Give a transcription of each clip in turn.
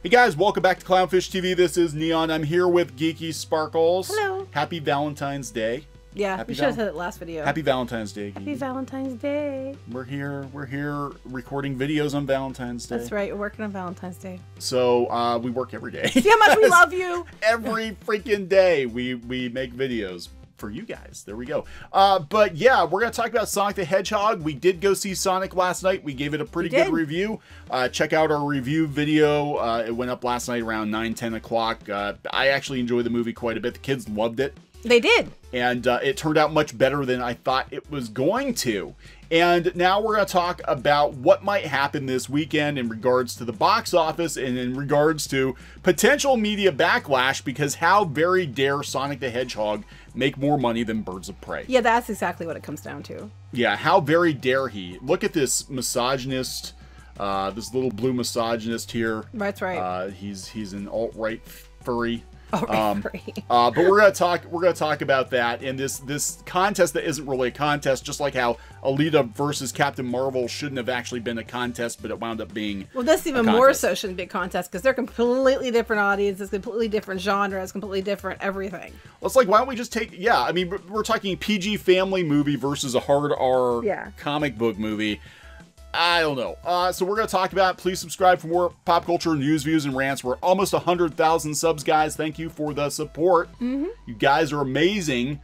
Hey guys, welcome back to Clownfish TV. This is Neon. I'm here with Geeky Sparkles. Hello. Happy Valentine's Day. Yeah, we should have said it last video. Happy Valentine's Day, Geeky. Happy Valentine's Day. We're here recording videos on Valentine's Day. That's right, we're working on Valentine's Day. So we work every day. See how much we love you. Every freaking day we make videos for you guys. There we go. But yeah, we're going to talk about Sonic the Hedgehog. We did go see Sonic last night. We gave it a pretty good review. Check out our review video. It went up last night around 9-10 o'clock. I actually enjoyed the movie quite a bit. The kids loved it. They did. And it turned out much better than I thought it was going to. And now we're going to talk about what might happen this weekend in regards to the box office and in regards to potential media backlash, because how very dare Sonic the Hedgehog make more money than Birds of Prey? Yeah, that's exactly what it comes down to. Yeah, how very dare he? Look at this misogynist, this little blue misogynist here. That's right. He's an alt-right furry. But we're gonna talk about that and this contest that isn't really a contest, just like how Alita versus Captain Marvel shouldn't have actually been a contest, but it wound up being. Well, this even more so shouldn't be a contest because they're completely different audiences, completely different genres, completely different everything. Well, it's like, why don't we just take? Yeah, I mean, we're talking PG family movie versus a hard R comic book movie. I don't know. So we're going to talk about it. Please subscribe for more pop culture news, views, and rants. We're almost 100,000 subs, guys. Thank you for the support. You guys are amazing.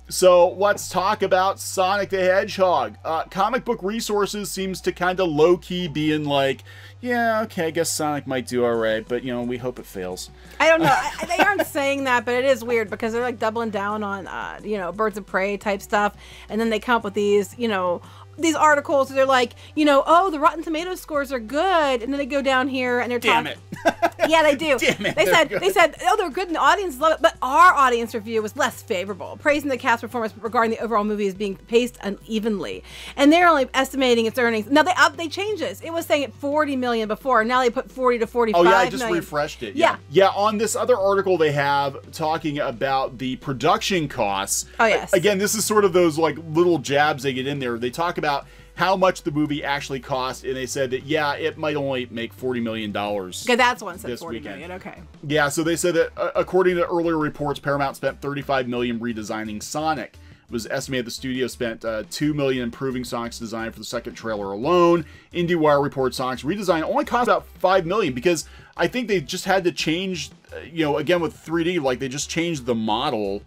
So let's talk about Sonic the Hedgehog. Comic Book Resources seems to kind of low-key being like, yeah, okay, I guess Sonic might do all right, but, you know, we hope it fails. I don't know. They aren't saying that, but it is weird because they're, like, doubling down on, you know, Birds of Prey type stuff, and then they come up with these, you know, these articles where they're like, you know, oh, the Rotten Tomatoes scores are good, and then they go down here and they're talking. Damn it! Yeah, they do. Damn it! They said, oh, they're good and the audience love it, but our audience review was less favorable, praising the cast performance regarding the overall movie as being paced unevenly, and they're only estimating its earnings. Now they changed this. It was saying at 40 million before, and now they put 40 to 45 million. Oh yeah, I just refreshed it. Yeah. On this other article they have talking about the production costs. Oh yes. Again, this is sort of those like little jabs they get in there. They talk about how much the movie actually cost, and they said that, yeah, it might only make $40 million. Okay, that's one said this 40 weekend. million, okay. Yeah, so they said that, according to earlier reports, Paramount spent $35 million redesigning Sonic. It was estimated the studio spent $2 million improving Sonic's design for the second trailer alone. IndieWire reports Sonic's redesign only cost about $5 million, because I think they just had to change, you know, again with 3D, like they just changed the model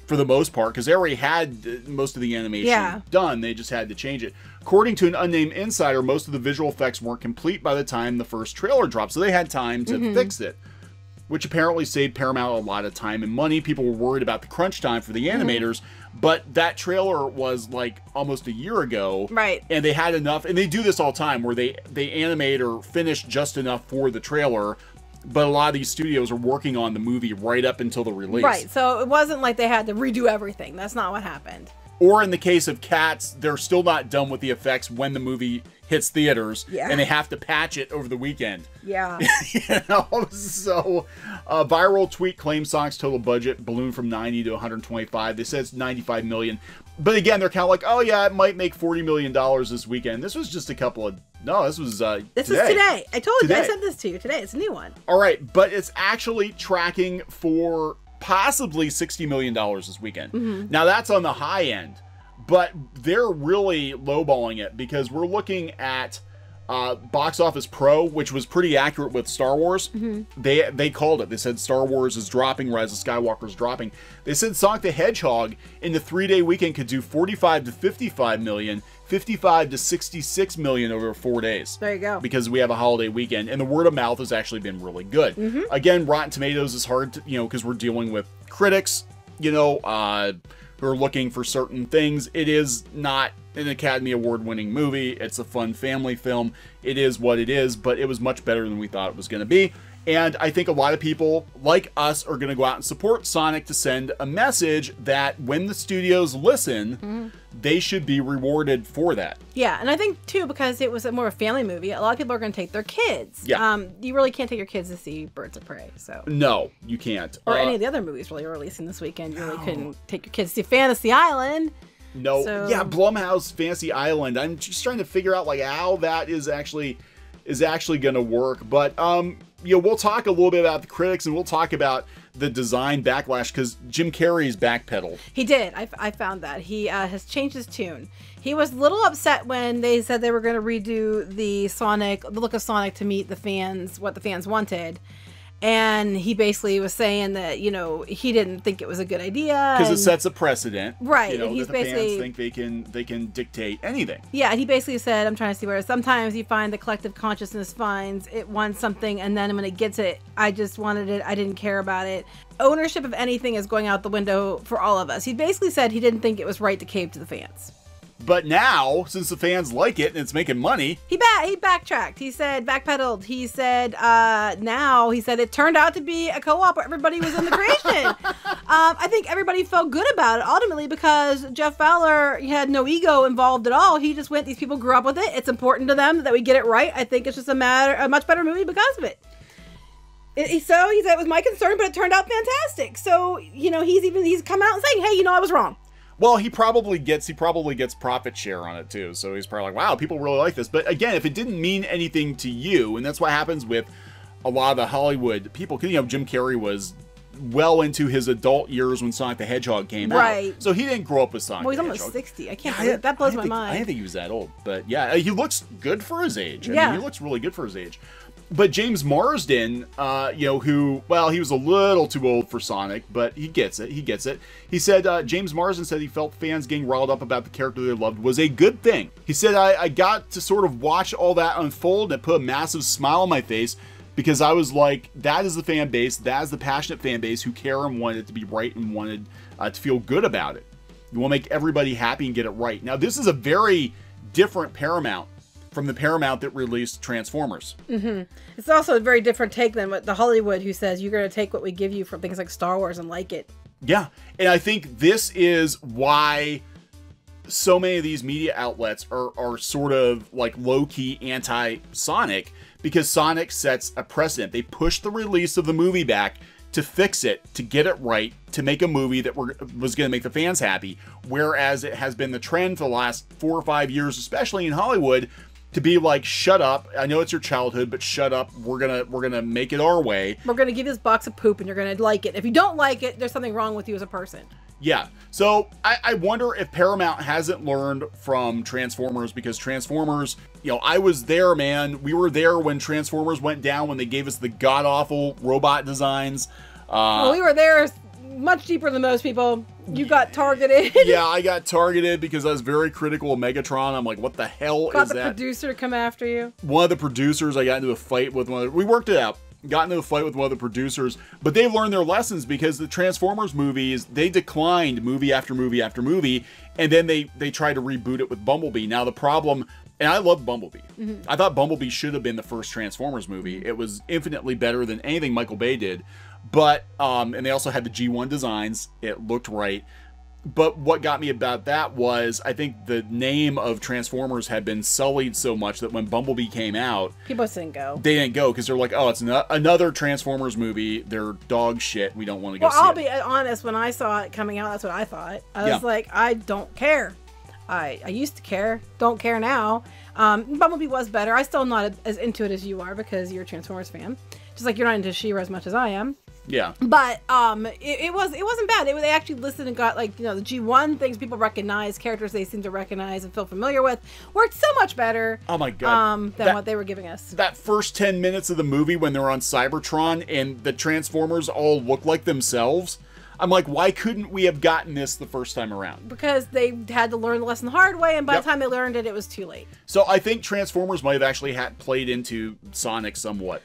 for the most part, because they already had most of the animation done. They just had to change it. According to an unnamed insider, most of the visual effects weren't complete by the time the first trailer dropped, so they had time to fix it, which apparently saved Paramount a lot of time and money. People were worried about the crunch time for the animators, but that trailer was like almost a year ago. Right. And they had enough, and they do this all the time, where they animate or finish just enough for the trailer, but a lot of these studios are working on the movie right up until the release. Right, so it wasn't like they had to redo everything. That's not what happened. Or in the case of Cats, they're still not done with the effects when the movie hits theaters, and they have to patch it over the weekend. Yeah. You know, so a viral tweet claims Sonic's total budget ballooned from 90 to 125. They said it's 95 million. But again, they're kind of like, oh yeah, it might make $40 million this weekend. This was just a couple of, no, this was This is today. I told you, I sent this to you today. It's a new one. All right, but it's actually tracking for possibly $60 million this weekend. Now that's on the high end, but they're really lowballing it, because we're looking at Box Office Pro, which was pretty accurate with Star Wars. They called it. They said Star Wars is dropping, Rise of Skywalker is dropping. They said Sonic the Hedgehog in the 3-day weekend could do 45 to 55 million, 55 to 66 million over 4 days. There you go. Because we have a holiday weekend, and the word of mouth has actually been really good. Again, Rotten Tomatoes is hard to, you know, because we're dealing with critics, you know, who are looking for certain things. It is not an Academy Award winning movie. It's a fun family film. It is what it is, but it was much better than we thought it was going to be. And I think a lot of people like us are going to go out and support Sonic to send a message that when the studios listen, they should be rewarded for that. Yeah, and I think too, because it was more a family movie, a lot of people are going to take their kids. Yeah. You really can't take your kids to see Birds of Prey, so. No, you can't. Or any of the other movies really releasing this weekend. You really couldn't take your kids to see Fantasy Island. No. So, yeah, Blumhouse Fantasy Island. I'm just trying to figure out like how that is actually is actually going to work. But, you know, we'll talk a little bit about the critics, and we'll talk about the design backlash, because Jim Carrey's backpedaled. He did. I found that. He has changed his tune. He was a little upset when they said they were going to redo the look of Sonic to meet the fans, what the fans wanted. And he basically was saying that, you know, he didn't think it was a good idea. Because it sets a precedent. Right. You know, and he's that the basically fans think they can dictate anything. Yeah, he basically said, I'm trying to see where sometimes you find the collective consciousness finds it wants something, and then when it gets it, I just wanted it, I didn't care about it. Ownership of anything is going out the window for all of us. He basically said he didn't think it was right to cave to the fans. But now, since the fans like it and it's making money, he backtracked. He said backpedaled. He said it turned out to be a co-op where everybody was in the creation. I think everybody felt good about it ultimately because Jeff Fowler had no ego involved at all. He just went. These people grew up with it. It's important to them that we get it right. I think it's just a much better movie because of it. He said it was my concern, but it turned out fantastic. So you know he's come out and saying, hey, you know I was wrong. Well, he probably gets profit share on it too. So he's probably like, wow, people really like this. But again, if it didn't mean anything to you, and that's what happens with a lot of the Hollywood people, because, you know, Jim Carrey was well into his adult years when Sonic the Hedgehog came out. So he didn't grow up with Sonic the Hedgehog. Well, he's almost 60. I can't believe it. That blows my mind. I didn't think he was that old. But yeah, he looks good for his age. I mean, he looks really good for his age. But James Marsden, you know, he was a little too old for Sonic, but he gets it. He said, James Marsden said he felt fans getting riled up about the character they loved was a good thing. He said, I got to sort of watch all that unfold and it put a massive smile on my face because I was like, that is the fan base, that is the passionate fan base who care and wanted it to be right and wanted to feel good about it. You want to make everybody happy and get it right. Now, this is a very different Paramount from the Paramount that released Transformers. Mm-hmm. It's also a very different take than what the Hollywood who says you're going to take what we give you from things like Star Wars and like it. Yeah, and I think this is why so many of these media outlets are sort of like low-key anti-Sonic, because Sonic sets a precedent. They push the release of the movie back to fix it, to get it right, to make a movie that was going to make the fans happy, whereas it has been the trend for the last 4 or 5 years, especially in Hollywood, to be like, shut up. I know it's your childhood, but shut up. We're gonna make it our way. We're gonna give you this box of poop, and you're gonna like it. If you don't like it, there's something wrong with you as a person. Yeah. So I wonder if Paramount hasn't learned from Transformers, because Transformers, you know, I was there, man. We were there when Transformers went down, when they gave us the god awful robot designs. Well, we were there much deeper than most people. You got targeted. Yeah, I got targeted because I was very critical of Megatron. I'm like, what the hell is that? Got the producer to come after you. One of the producers, I got into a fight with we worked it out. Got into a fight with one of the producers, but they've learned their lessons, because the Transformers movies, they declined movie after movie after movie, and then they tried to reboot it with Bumblebee. Now the problem, and I love Bumblebee. Mm-hmm. I thought Bumblebee should have been the first Transformers movie. It was infinitely better than anything Michael Bay did. But, and they also had the G1 designs. It looked right. But what got me about that was, I think the name of Transformers had been sullied so much that when Bumblebee came out, people didn't go. They didn't go because they're like, oh, it's another Transformers movie. They're dog shit. We don't want to go see it. Well, I'll be honest. When I saw it coming out, that's what I thought. I was like, I don't care. I used to care. Don't care now. Bumblebee was better. I'm still not as into it as you are because you're a Transformers fan. Just like you're not into She-Ra as much as I am. Yeah. But it wasn't bad. They actually listened and got, like, you know, the G1 things people recognize, characters they seem to recognize and feel familiar with, worked so much better. Oh my god. Than what they were giving us. That first 10 minutes of the movie when they're on Cybertron and the Transformers all look like themselves. I'm like, why couldn't we have gotten this the first time around? Because they had to learn the lesson the hard way, and by the time they learned it, it was too late. So I think Transformers might have actually played into Sonic somewhat.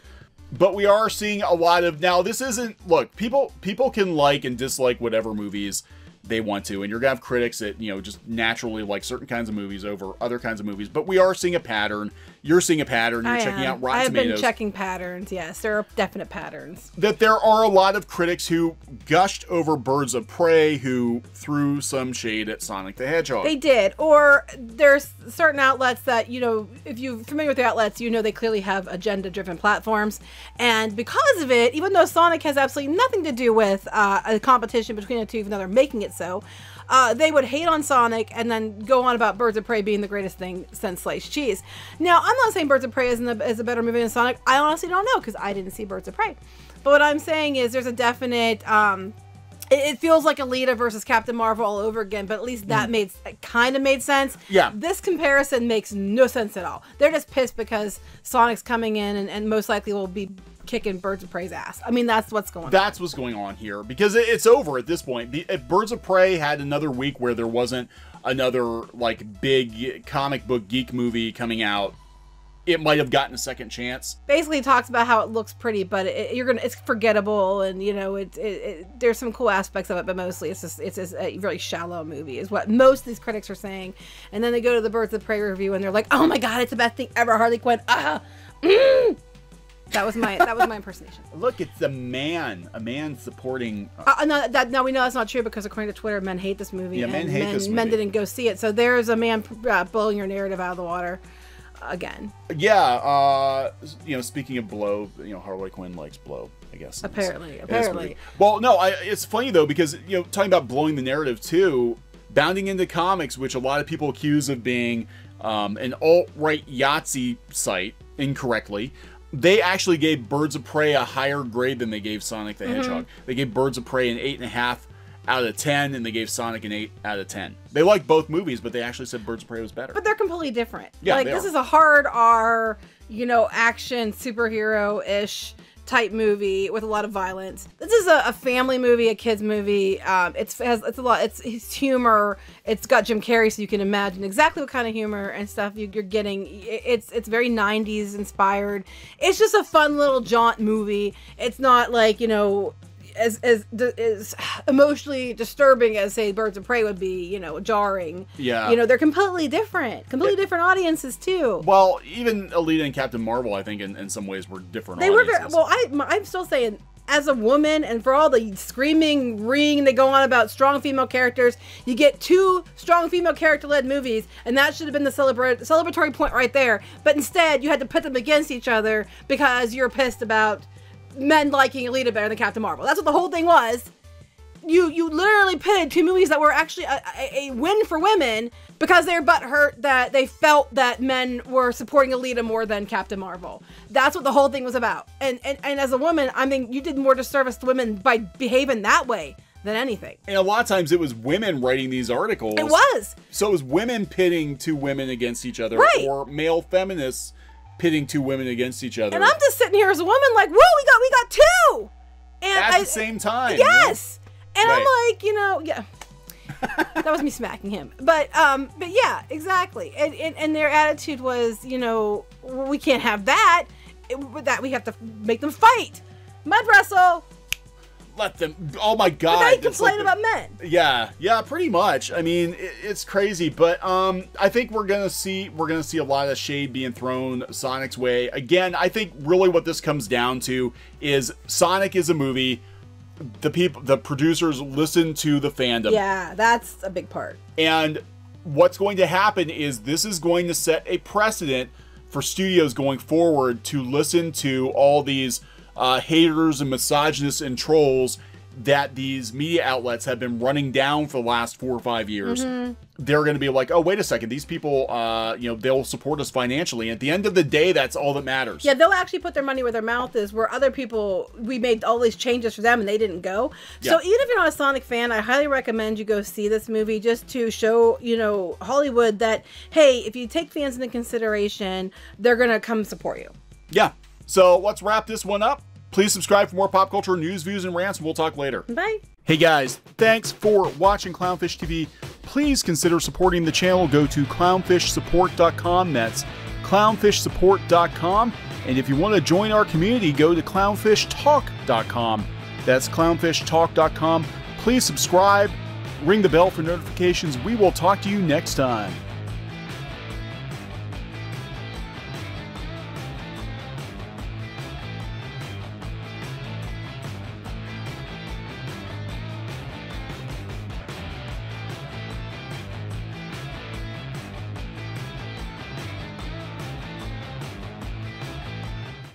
But we are seeing a lot of, now this isn't, look, people can like and dislike whatever movies they want to, and you're gonna have critics that, you know, just naturally like certain kinds of movies over other kinds of movies, but we are seeing a pattern. You're seeing a pattern. You're checking out Rotten Tomatoes. I've been checking patterns. Yes, there are definite patterns. That there are a lot of critics who gushed over Birds of Prey, who threw some shade at Sonic the Hedgehog. They did. Or there's certain outlets that, you know, if you're familiar with the outlets, you know they clearly have agenda-driven platforms. And because of it, even though Sonic has absolutely nothing to do with a competition between the two, even though they're making it so, they would hate on Sonic and then go on about Birds of Prey being the greatest thing since sliced cheese. Now, I'm not saying Birds of Prey is a better movie than Sonic. I honestly don't know because I didn't see Birds of Prey. But what I'm saying is there's a definite... it feels like Alita versus Captain Marvel all over again, but at least that kind of made sense. Yeah. This comparison makes no sense at all. They're just pissed because Sonic's coming in and most likely will be kicking Birds of Prey's ass. I mean, that's what's going on. That's what's going on here, because it's over at this point. If Birds of Prey had another week where there wasn't another like big comic book geek movie coming out, it might have gotten a second chance. Basically, it talks about how it looks pretty, but it's forgettable, and you know, there's some cool aspects of it, but mostly it's a really shallow movie, is what most of these critics are saying. And then they go to the Birds of Prey review, and they're like, "Oh my god, it's the best thing ever, Harley Quinn." That was my impersonation. Look, it's a man supporting. No, we know that's not true because according to Twitter, men hate this movie. Yeah, men hate this movie. Men didn't go see it, so there's a man blowing your narrative out of the water. Again. Yeah, you know, speaking of blow, you know, Harley Quinn likes blow, I guess. Apparently. Well, no, it's funny though, because, you know, talking about blowing the narrative too, Bounding Into Comics, which a lot of people accuse of being an alt-right Yahtzee site incorrectly, they actually gave Birds of Prey a higher grade than they gave Sonic the Hedgehog. They gave Birds of Prey an 8.5 out of 10, and they gave Sonic an 8 out of 10. They liked both movies, but they actually said Birds of Prey was better. But they're completely different. Yeah, like, this is a hard R, you know, action, superhero-ish type movie with a lot of violence. This is a family movie, a kids movie. It's humor. It's got Jim Carrey, so you can imagine exactly what kind of humor and stuff you're getting. It's very 90s inspired. It's just a fun little jaunt movie. It's not like, you know, as emotionally disturbing as, say, Birds of Prey would be, you know, jarring. Yeah. You know, they're completely different different audiences too. Well, even Alita and Captain Marvel, I think, in some ways were different They audiences. were very, well, I'm still saying, as a woman, and for all the screaming, ring they go on about strong female characters, you get 2 strong female character-led movies, and that should have been the celebratory point right there. But instead, you had to put them against each other because you're pissed about men liking Alita better than Captain Marvel. That's what the whole thing was. You literally pitted 2 movies that were actually a win for women because they're butthurt that they felt that men were supporting Alita more than Captain Marvel. That's what the whole thing was about. And as a woman, I mean, you did more disservice to women by behaving that way than anything. And a lot of times it was women writing these articles. It was. So it was women pitting 2 women against each other, right, or male feminists pitting 2 women against each other. And I'm just sitting here as a woman like, whoa, we got 2! And at the same time. Yes! And right. I'm like, you know, yeah. That was me smacking him. But yeah, exactly. And their attitude was, you know, we can't have that. That we have to make them fight. Mud wrestle. Let them. Oh my God. But they complain about men. Yeah, pretty much. I mean, it's crazy, but I think we're gonna see a lot of shade being thrown Sonic's way. Again, I think really what this comes down to is Sonic is a movie. The producers listen to the fandom. Yeah, that's a big part. And what's going to happen is this is going to set a precedent for studios going forward to listen to all these haters and misogynists and trolls that these media outlets have been running down for the last 4 or 5 years. They're going to be like, oh, wait a second, these people, you know, they'll support us financially. At the end of the day, that's all that matters. Yeah, they'll actually put their money where their mouth is, where other people, we made all these changes for them and they didn't go. So even if you're not a Sonic fan, I highly recommend you go see this movie just to show, you know, Hollywood that, hey, if you take fans into consideration, they're going to come support you. Yeah. So let's wrap this one up. Please subscribe for more pop culture news, views, and rants, and we'll talk later. Bye. Hey guys, thanks for watching Clownfish TV. Please consider supporting the channel. Go to clownfishsupport.com. That's clownfishsupport.com. And if you want to join our community, go to clownfishtalk.com. That's clownfishtalk.com. Please subscribe, ring the bell for notifications. We will talk to you next time.